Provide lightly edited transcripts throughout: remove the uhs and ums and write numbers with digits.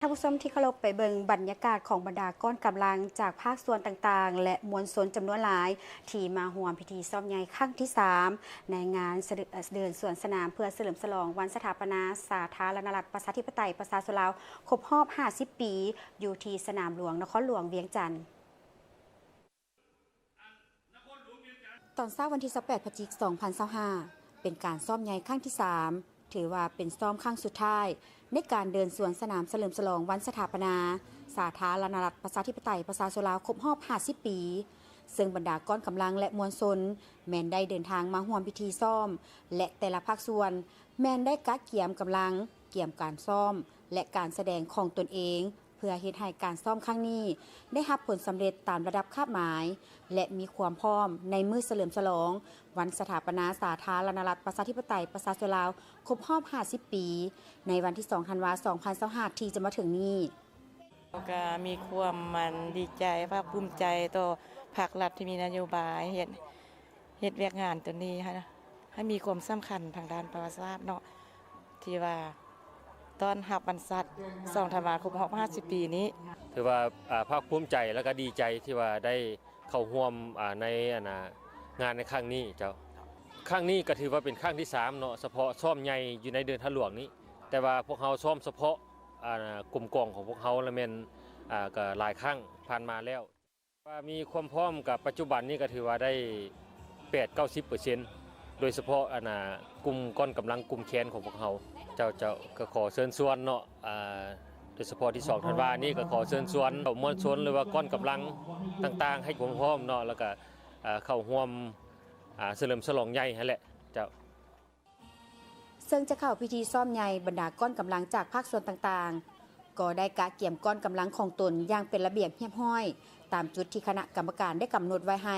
ท่านผู้ชมที่เคารพไปเบิงบรรยากาศของบรรดาก้อนกำลังจากภาคส่วนต่างๆและมวลชนจำนวนหลายที่มาร่วมพิธีซ่อมใหญ่ครั้งที่ 3ในงานเดินสวนสนามเพื่อเฉลิมฉลองวันสถาปนาสาธารณรัฐประชาธิปไตยประชาชนลาวครบรอบ 50 ปีอยู่ที่สนามหลวงนครหลวงเวียงจันทร์ตอนเช้าวันที่ 18 พฤศจิกายน 2025 เป็นการซ่อมใหญ่ครั้งที่ 3ถือว่าเป็นซ่อมครั้งสุดท้ายในการเดินสวนสนามเฉลิมฉลองวันสถาปนาสาธารณรัฐประชาธิปไตยประชาชนลาวครบรอบ 50 ปีซึ่งบรรดาก้อนกำลังและมวลชนแม้นได้เดินทางมาร่วมพิธีซ่อมและแต่ละภาคส่วนแม้นได้กักเกี่ยมกำลังเกี่ยมการซ่อมและการแสดงของตนเองเพื่อเฮ็ดให้การซ่อมครั้งนี้ได้รับผลสำเร็จตามระดับคาดหมายและมีความพร้อมในมื้อเฉลิมฉลองวันสถาปนาสาธารณรัฐประชาธิปไตยประชาชนลาวครบรอบ 50 ปีในวันที่ 2 ธันวาคม 2025 ที่จะมาถึงนี้ก็มีความดีใจภาคภูมิใจต่อภาครัฐที่มีนโยบายเฮ็ดเวียกงานตัวนี้ให้มีความสำคัญทางด้านประวัติศาสตร์เนาะที่ว่าตอนรับวันศาสตร์2 ธันวาคม 50 ปีนี้ถือว่าภาคภูมิใจแล้วก็ดีใจที่ว่าได้เข้าร่วมในงานในครั้งนี้เจ้าครั้งนี้ก็ถือว่าเป็นครั้งที่3เนาะเฉพาะซ่อมใหญ่อยู่ในเดือนธันวาคมนี้แต่ว่าพวกเราซ่อมเฉพาะกลุ่มกองของพวกเขาและแม่นก็หลายครั้งผ่านมาแล้วว่ามีความพร้อมกับปัจจุบันนี้ก็ถือว่าได้ 8-90% โดยเฉพาะกลุ่มก้อนกำลังกลุ่มแขนของพวกเขาเจ้าก็ขอเชิญชวนเนาะโดยเฉพาะที่2 ธันวาคมนี้ก็ขอเชิญชวนมวลชนหรือว่าก้อนกำลังต่างๆให้ความพร้อมเนาะแล้วก็เข้าร่วมเฉลิมฉลองใหญ่นั่นแหละเจ้าซึ่งจะเข้าพิธีซ่อมใหญ่บรรดาก้อนกำลังจากภาคส่วนต่างๆก็ได้กะเกี่ยมก้อนกำลังของตนอย่างเป็นระเบียบเรียบร้อยตามจุดที่คณะกรรมการได้กำหนดไว้ให้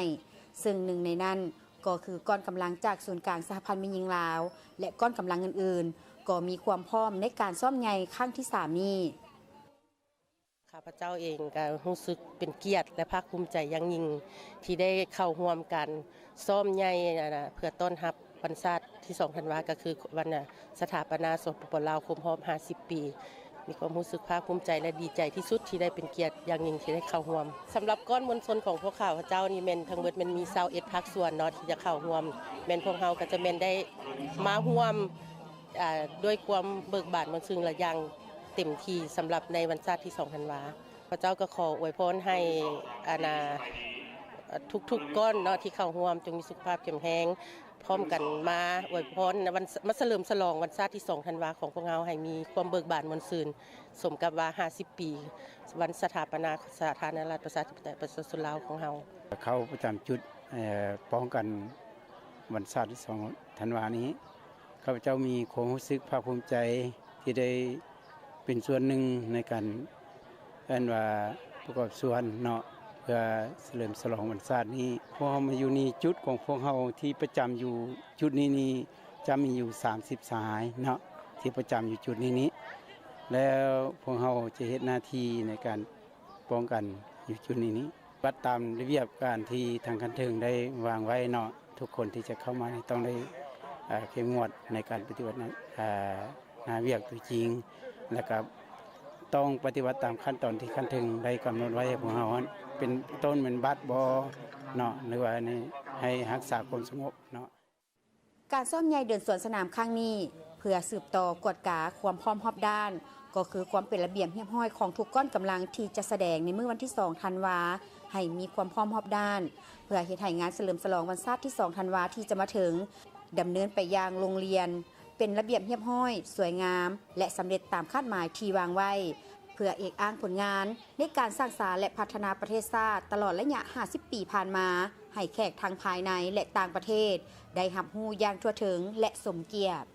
ซึ่งหนึ่งในนั้นก็คือก้อนกำลังจากศูนย์กลางสหพันธ์แม่หญิงลาวและก้อนกำลังอื่นๆก็มีความพร้อมในการซ่อมใหญ่ครั้งที่ 3นี้ข้าพเจ้าเองก็รู้สึกเป็นเกียรติและภาคภูมิใจอย่างยิ่งที่ได้เข้าร่วมกันซ่อมใหญ่เพื่อต้อนรับวันศาสตร์ที่2 ธันวาคมก็คือวันสถาปนาสปป.ลาวครบรอบ 50 ปีมีความรู้สึกภาคภูมิใจและดีใจที่สุดที่ได้เป็นเกียรติอย่างยิ่งที่ได้เข้าร่วมสำหรับก้อนมวลชนของพวกข้าพเจ้านี่แม่นทั้งหมดมันมี21ภาคส่วนเนาะที่จะเข้าร่วมแม่นพวกเฮาก็จะแม่นได้มาร่วมด้วยความเบิกบานมันซึ่งละอย่างเต็มที่สำหรับในวันศาสตร์ที่2 ธันวาคมพระเจ้าก็ขออวยพรให้ทุกก้อนเนาะที่เข้าร่วมจงมีสุขภาพเข้มแข็งพร้อมกันมาอวยพรวันมาเฉลิมฉลองวันศาสตร์ที่2 ธันวาคมของพวกเราให้มีความเบิกบานมวลซื่นสมกับว่า50 ปีวันสถาปนาสาธารณรัฐประชาธิปไตยประชาชนลาวของเราเขาประจำจุดป้องกันวันศาสตร์ที่2 ธันวาคมนี้ข้าพเจ้ามีความรู้สึกภาคภูมิใจที่ได้เป็นส่วนหนึ่งในการว่าประกอบส่วนเนาะเพื่อเฉลิมฉลองวันศาสตร์นี้พวกเรามาอยู่นี่จุดของพวกเราที่ประจำอยู่จุดนี้จะมีอยู่30สหายเนาะที่ประจำอยู่จุดนี้แล้วพวกเราจะเฮ็ดหน้าที่ในการป้องกันอยู่จุดนี้วัดตามระเบียบการที่ทางคันเทิงได้วางไว้เนาะทุกคนที่จะเข้ามาต้องได้เข้มงวดในการปฏิบัติหน้าเวียกตัวจริงและก็ต้องปฏิบัติตามขั้นตอนที่คันเทิงได้กำหนดไว้ของเราเป็นต้นเป็นบัตรบอเนาะหรือว่าให้รักษาความสงบเนาะการซ่อมใหญ่เดินสวนสนามครั้งนี้เพื่อสืบต่อกวดกาความพร้อมรอบด้านก็คือความเป็นระเบียบเรียบร้อยของทุกก้อนกำลังที่จะแสดงในมื้อวันที่ 2 ธันวาให้มีความพร้อมรอบด้านเพื่อเฮ็ดให้งานเฉลิมฉลองวันศาสตร์ที่ 2 ธันวาที่จะมาถึงดำเนินไปยังโรงเรียนเป็นระเบียบเรียบร้อยสวยงามและสำเร็จตามคาดหมายที่วางไว้เพื่อเอกอ้างผลงานในการสร้างสรรค์และพัฒนาประเทศชาติตลอดระยะ 50 ปีผ่านมาให้แขกทางภายในและต่างประเทศได้รับรู้อย่างทั่วถึงและสมเกียรติ